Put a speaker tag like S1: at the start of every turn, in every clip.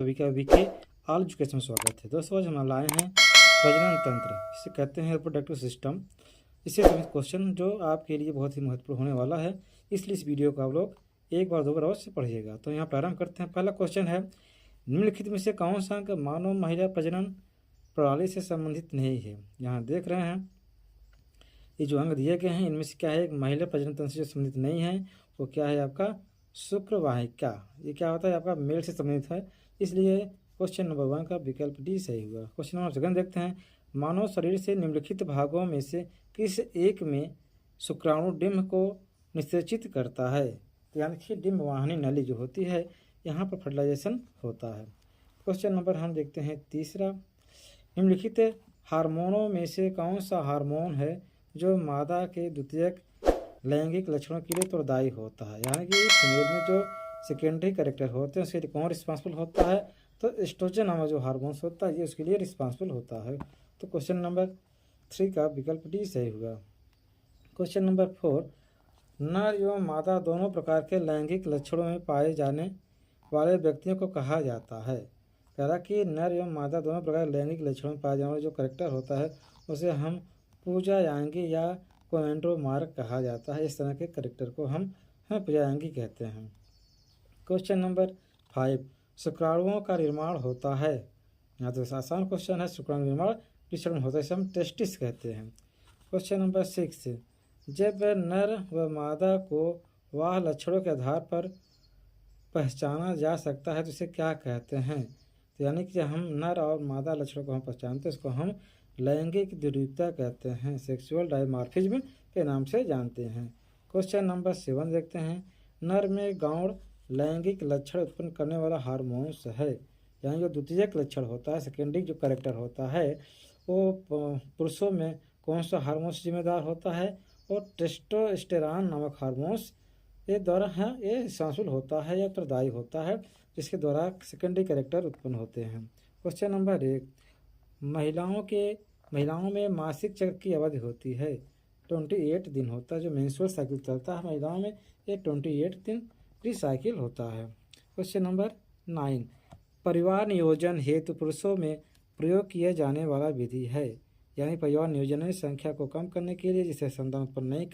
S1: सभी का VK all education में स्वागत है। दोस्तों आज हम लाए हैं प्रजनन तंत्र, इसे कहते हैं रिप्रोडक्टिव सिस्टम। इससे संबंधित क्वेश्चन जो आपके लिए बहुत ही महत्वपूर्ण होने वाला है, इसलिए इस वीडियो को आप लोग एक बार दो बार अवश्य पढ़िएगा। तो यहाँ प्रारंभ करते हैं। पहला क्वेश्चन है, निम्नलिखित में से कौन सा अंग मानव महिला प्रजनन प्रणाली से संबंधित नहीं है। यहाँ देख रहे हैं ये जो अंग दिए गए हैं, इनमें से क्या है, एक महिला प्रजनन तंत्र से संबंधित नहीं है। वो क्या है, आपका शुक्रवाहिका। ये क्या होता है, आपका मेल से संबंधित है, इसलिए क्वेश्चन नंबर 1 का विकल्प डी सही हुआ। क्वेश्चन नंबर 2 देखते हैं, मानव शरीर से निम्नलिखित भागों में से किस एक में शुक्राणु डिम्ब को निषेचित करता है। तो यानी कि डिम्ब वाहिनी नली जो होती है, यहाँ पर फर्टिलाइजेशन होता है। क्वेश्चन नंबर हम देखते हैं तीसरा, निम्नलिखित हार्मोनों में से कौन सा हार्मोन है जो मादा के द्वितीयक लैंगिक लक्षणों के लिए उत्तरदायी होता है। यानी कि फीमेल में जो सेकेंडरी कैरेक्टर होते हैं उसके लिए कौन रिस्पॉन्सिबल होता है, तो एस्ट्रोजन नामक जो हार्मोन्स होता है ये उसके लिए रिस्पॉन्सिबल होता है। तो क्वेश्चन नंबर 3 का विकल्प डी सही हुआ। क्वेश्चन नंबर 4, नर एवं मादा दोनों प्रकार के लैंगिक लक्षणों में पाए जाने वाले व्यक्तियों को कहा जाता है। कह रहा कि नर एवं मादा दोनों प्रकार के लैंगिक लक्षणों में पाए जाने वाले जो करेक्टर होता है उसे हम पूजायांगी या कोएंड्रोमार्क कहा जाता है। इस तरह के करेक्टर को हम पूजायांगी कहते हैं। क्वेश्चन नंबर 5, शुक्राणुओं का निर्माण होता है। यहाँ तो आसान क्वेश्चन है, शुक्राणु निर्माण किस चरण में होता है, इसे हम टेस्टिस कहते हैं। क्वेश्चन नंबर 6, जब नर व मादा को वाह लक्षणों के आधार पर पहचाना जा सकता है तो इसे क्या कहते हैं। तो यानी कि हम नर और मादा लक्षणों को हम पहचानते हैं, इसको हम लैंगिक द्विरूपता कहते हैं, सेक्सुअल डायमॉर्फिज्म के नाम से जानते हैं। क्वेश्चन नंबर 7 देखते हैं, नर में गौण लैंगिक लक्षण उत्पन्न करने वाला हार्मोन्स है। यानी जो द्वितीयक लक्षण होता है, सेकेंडरी जो कैरेक्टर होता है, वो पुरुषों में कौन सा हार्मोन्स जिम्मेदार होता है, और टेस्टोस्टेरॉन नामक हार्मोन्स ये द्वारा ये रिस्पॉन्सिबल होता है या उत्तरदायी होता है, जिसके द्वारा सेकेंडरी कैरेक्टर उत्पन्न होते हैं। क्वेश्चन नंबर 1, महिलाओं में मासिक चक्र की अवधि होती है 28 दिन होता है। जो मेंस्ट्रुअल साइकिल चलता है महिलाओं में, ये 28 दिन की साइकिल होता है। क्वेश्चन नंबर 9, परिवार नियोजन हेतु पुरुषों में प्रयोग किया जाने वाला विधि है। यानी परिवार नियोजन में संख्या को कम करने के लिए, जिससे संतान उत्पन्न नहीं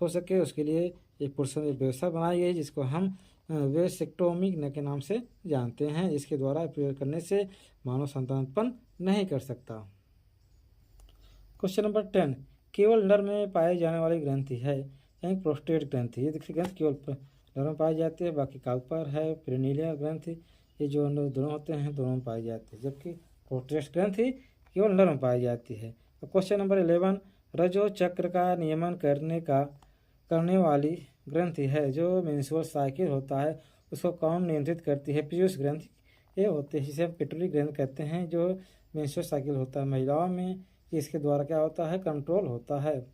S1: हो सके, उसके लिए एक पुरुषों की व्यवस्था बनाई गई जिसको हम वेसेक्टोमी के नाम से जानते हैं। इसके द्वारा प्रयोग करने से मानव संतान उत्पन्न नहीं कर सकता। क्वेश्चन नंबर 10, केवल नर में पाई जाने वाली ग्रंथि है, यानी प्रोस्टेट ग्रंथि। ये देखिए ग्रंथि केवल नर में पाई जाती है, बाकी काउपर है, पेरिनियल ग्रंथि, ये जो दोनों होते हैं दोनों में पाई जाती है, जबकि प्रोस्टेट ग्रंथि केवल नर में पाई जाती है। तो क्वेश्चन नंबर 11, रजो चक्र का नियमन करने वाली ग्रंथि है जो मेंस्ट्रुअल साइकिल होता है उसको कौन नियंत्रित करती है। पीयूष ग्रंथि ये होते हैं, जिसे हम पिट्यूटरी ग्रंथि कहते हैं, जो मेंस्ट्रुअल साइकिल होता है महिलाओं में, इसके द्वारा क्या होता है, कंट्रोल होता है।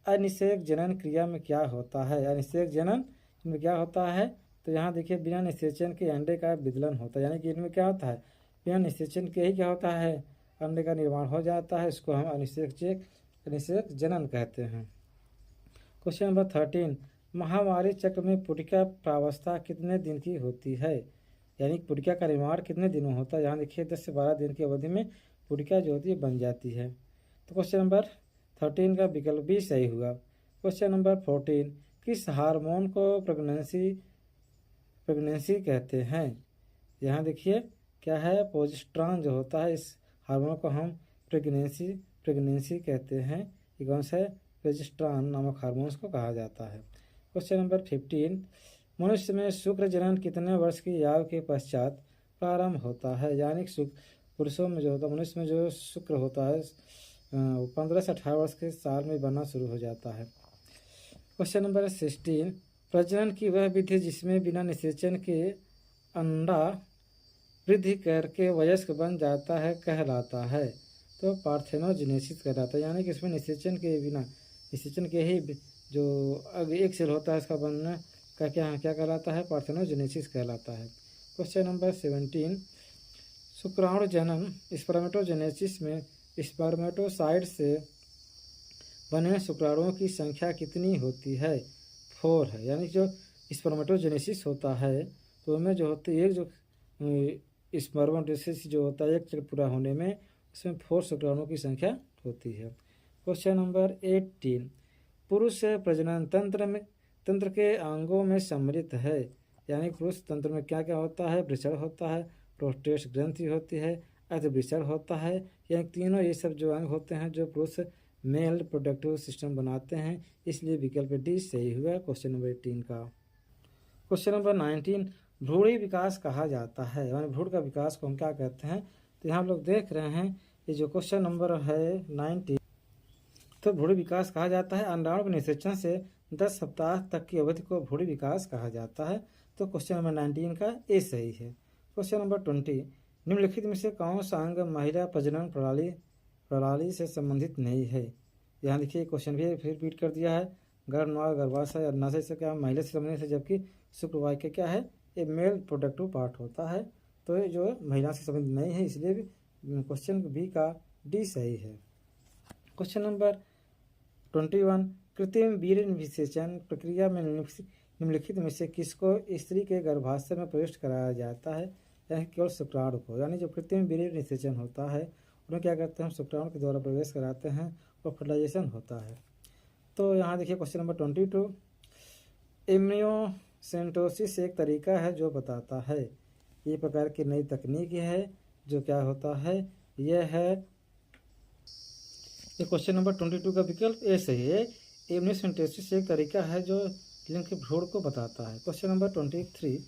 S1: अनिषेक जनन क्रिया में क्या होता है, अनिषेक जनन में क्या होता है, तो यहाँ देखिए बिना निषेचन के अंडे का विदलन होता है। यानी कि इनमें क्या होता है, बिना निषेचन के ही क्या होता है, अंडे का निर्माण हो जाता है, इसको हम अनिषेक जनन कहते हैं। क्वेश्चन नंबर 13, महामारी चक्र में पुटिका प्रावस्था कितने दिन की होती है। यानी पुटिका का निर्माण कितने दिनों होता है। यहाँ देखिए 10 से 12 दिन की अवधि में पुटिका जो होती है बन जाती है। तो क्वेश्चन नंबर 13 का विकल्प भी सही हुआ। क्वेश्चन नंबर 14, किस हार्मोन को प्रेगनेंसी कहते हैं। यहाँ देखिए क्या है, प्रोजेस्टेरॉन जो होता है, इस हार्मोन को हम प्रेगनेंसी कहते हैं। ये कौन सा है, प्रोजेस्टेरॉन नामक हार्मोन्स को कहा जाता है। क्वेश्चन नंबर 15, मनुष्य में शुक्र जनन कितने वर्ष की आयु के पश्चात प्रारंभ होता है। यानी पुरुषों में जो होता है, मनुष्य में जो शुक्र होता है 15 से 18 वर्ष के साल में बनना शुरू हो जाता है। क्वेश्चन नंबर 16, प्रजनन की वह विधि जिसमें बिना निषेचन के अंडा वृद्धि करके वयस्क बन जाता है कहलाता है। तो पार्थेनोजेनेसिस कहलाता है। यानी कि इसमें निषेचन के ही जो एक सेल होता है इसका बनना का क्या कहलाता है, पार्थेनोजेनेसिस कहलाता है। क्वेश्चन नंबर 17, शुक्राणु जनन स्पर्मेटोजेनेसिस में स्पर्मेटोसाइट से बने शुक्राणुओं की संख्या कितनी होती है, 4 है। यानी जो स्पर्मेटोजेनेसिस होता है तो उनमें जो होती है, एक जो स्पर्मेटोसिस जो होता है एक चक्र पूरा होने में इसमें 4 शुक्राणुओं की संख्या होती है। क्वेश्चन नंबर 18, पुरुष प्रजनन तंत्र के अंगों में सम्मिलित है, यानी पुरुष तंत्र में क्या क्या होता है, वृषण होता है, प्रोस्टेट ग्रंथि होती है, अर्धवृषण होता है, यानी तीनों ये सब जो अंग होते हैं जो पुरुष मेल रिप्रोडक्टिव सिस्टम बनाते हैं, इसलिए विकल्प डी सही हुआ क्वेश्चन नंबर 18 का। क्वेश्चन नंबर 19, भ्रूणी विकास कहा जाता है, यानी भ्रूण का विकास को हम क्या कहते हैं। तो यहाँ हम लोग देख रहे हैं ये जो क्वेश्चन नंबर है 19, तो भ्रूण विकास कहा जाता है अंडाणु के निषेचन से 10 सप्ताह तक की अवधि को भ्रूण विकास कहा जाता है। तो क्वेश्चन नंबर 19 का ए सही है। क्वेश्चन नंबर 20, निम्नलिखित में से कौन सा अंग महिला प्रजनन प्रणाली से संबंधित नहीं है। यहाँ देखिए क्वेश्चन भी फिर रिपीट कर दिया है, गर्भनाल गर्भाशय अन्नाशय से क्या महिला से संबंधित है, जबकि शुक्रवाहिका क्या है, ये मेल प्रोडक्टिव पार्ट होता है, तो ये जो महिला से संबंधित नहीं है, इसलिए क्वेश्चन बी का डी सही है। क्वेश्चन नंबर 21, कृत्रिम वीर्य निषेचन प्रक्रिया में निम्नलिखित में से किसको स्त्री के गर्भाशय में प्रवेश कराया जाता है, यानी केवल शुक्राणु को। यानी जो कृत्रिम वीर्य निषेचन होता है उन्हें क्या करते हैं, हम शुक्राणु के द्वारा प्रवेश कराते हैं और फर्टिलाइजेशन होता है। तो यहाँ देखिए क्वेश्चन नंबर 22, एम्नियोसेंटोसिस एक तरीका है जो बताता है, ये प्रकार की नई तकनीक है जो क्या होता है, यह है ये क्वेश्चन नंबर 22 का विकल्प ए सही है। एम्नियोसेंटोसिस एक तरीका है जो लिंग के भ्रूण को बताता है। क्वेश्चन नंबर 23,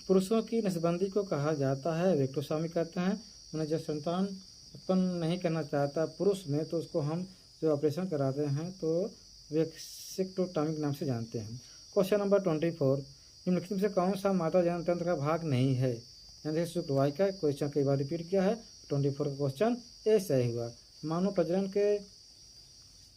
S1: पुरुषों की नसबंदी को कहा जाता है वेक्टोस्वामी कहते हैं, उन्हें जब संतान उत्पन्न नहीं करना चाहता पुरुष में तो उसको हम जो ऑपरेशन कराते हैं तो वेक्सेक्टोटॉमी नाम से जानते हैं। क्वेश्चन नंबर 24, निम्नलिखित में से कौन सा माता जनन तंत्र का भाग नहीं है, यानी शुक्रवाहिका। क्वेश्चन कई बार रिपीट किया है, 24 का क्वेश्चन ए सही हुआ। मानव प्रजनन के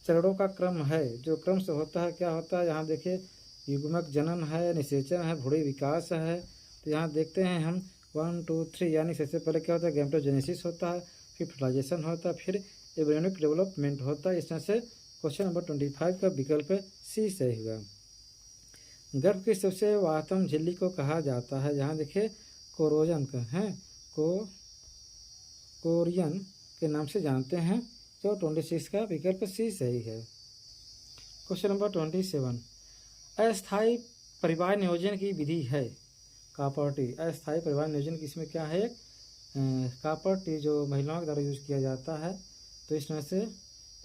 S1: चरणों का क्रम है, जो क्रम से होता है क्या होता है, यहाँ देखिए युग्मक जनन है, निषेचन है, भ्रूण विकास है। तो यहाँ देखते हैं हम 1 2 3, यानी सबसे पहले क्या होता है, गैमेटोजेनेसिस होता है, फिर फर्टिलाइजेशन होता है, फिर एम्ब्रियोनिक डेवलपमेंट होता है। इस तरह से क्वेश्चन नंबर 25 का विकल्प सी सही हुआ। गर्भ की सबसे वाहतम झिल्ली को कहा जाता है, यहाँ देखिए कोरोजन का है, कोरियन के नाम से जानते हैं, जो 26 का विकल्प सी सही है। क्वेश्चन नंबर 27, अस्थायी परिवार नियोजन की विधि है कापर्टी। अस्थायी परिवार नियोजन की इसमें क्या है, कापर्टी जो महिलाओं के द्वारा यूज किया जाता है, तो इस तरह से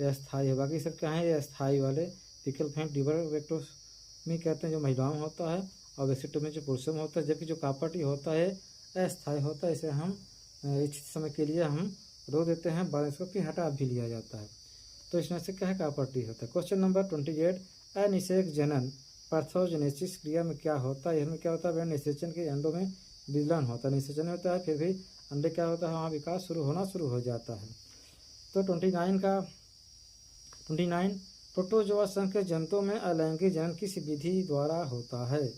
S1: यह अस्थायी है। बाकी सब क्या है, ये अस्थायी वाले विकल्प हैं। डिबर वेक्टोमी कहते हैं जो महिलाओं में होता है, और वेक्सेक्टोमी जो पुरुषों में होता है, जबकि जो कापर्टी होता है अस्थायी होता है। इसे हम इस समय के लिए हम रो देते हैं, बाद इसको फिर हटा भी लिया जाता है। तो इस तरह से क्या है, कापर्टी होता है। क्वेश्चन नंबर 28, अनिषेक जनन पार्थोजेनेसिस क्रिया में क्या होता है, इसमें क्या होता है, निषेचन के अंडों में विलयन होता है, निषेचन होता है, फिर भी अंडे क्या होता है, वहाँ विकास शुरू हो जाता है। तो 29, प्रोटोजोआ संघ के जंतुओं में अलैंगिक जनन किस विधि द्वारा होता है।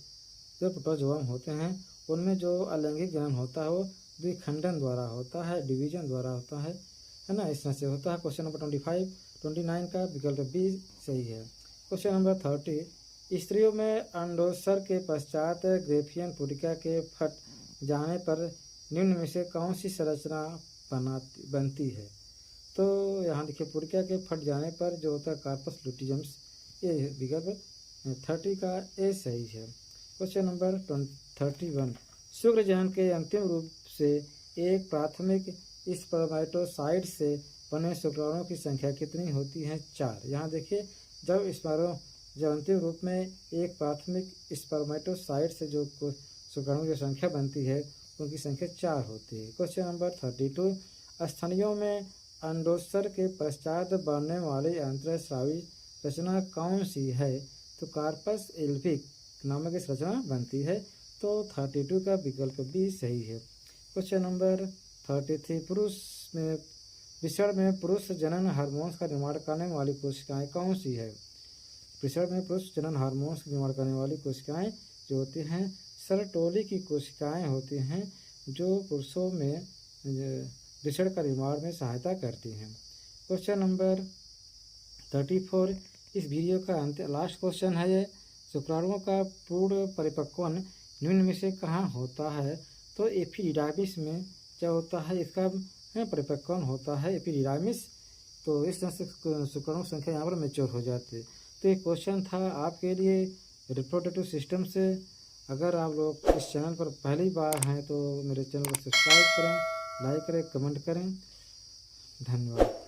S1: जो प्रोटोजोआ होते हैं उनमें जो अलैंगिक जनन होता है वो द्विखंडन द्वारा होता है, डिवीजन द्वारा होता है ना, इस तरह से होता है। क्वेश्चन नंबर 29 का विकल्प बी सही है। क्वेश्चन नंबर 30, स्त्रियों में अंडोत्सर्ग के पश्चात ग्रेफियन पुटिका के फट जाने पर निम्न में से कौन सी संरचना बनती है। तो यहाँ देखिए पुटिका के फट जाने पर जो होता है कार्पस लुटियम्स, ये विकल्प 30 का ए सही है। क्वेश्चन नंबर 31, शुक्र जनन के अंतिम रूप से एक प्राथमिक स्पर्मेटोसाइट से बने शुक्राणुओं की संख्या कितनी होती है, 4। यहाँ देखिए जब अंतिम रूप में एक प्राथमिक स्पर्मेटोसाइट से जो शुक्राणु की संख्या बनती है उनकी संख्या 4 होती है। क्वेश्चन नंबर 32, स्तनियों में अंडोत्सर्ग के पश्चात बनने वाली अंतःस्रावी रचना कौन सी है, तो कार्पस एल्विक नामक इस रचना बनती है। तो 32 का विकल्प बी सही है। क्वेश्चन नंबर 33, वृषण में पुरुष जनन हार्मोन्स का निर्माण करने वाली कोशिकाएं कौन सी है। वृषण में पुरुष जनन हार्मोन्स का निर्माण करने वाली कोशिकाएं जो होती हैं सरटोली की कोशिकाएं होती हैं, जो पुरुषों में वृषण का निर्माण में सहायता करती हैं। क्वेश्चन नंबर 34, इस वीडियो का अंत लास्ट क्वेश्चन है ये, शुक्राणुओं का पूर्ण परिपक्वन निम्न में से कहाँ होता है। तो एपिडिडाइमिस में क्या होता है, इसका परिपक्वन होता है एपिडिडाइमिस। तो इस तरह से शुक्राणु संख्या यहाँ पर मैच्योर हो जाती है। तो एक क्वेश्चन था आपके लिए रिप्रोडक्टिव सिस्टम से। अगर आप लोग इस चैनल पर पहली बार हैं तो मेरे चैनल को सब्सक्राइब करें, लाइक करें, कमेंट करें। धन्यवाद।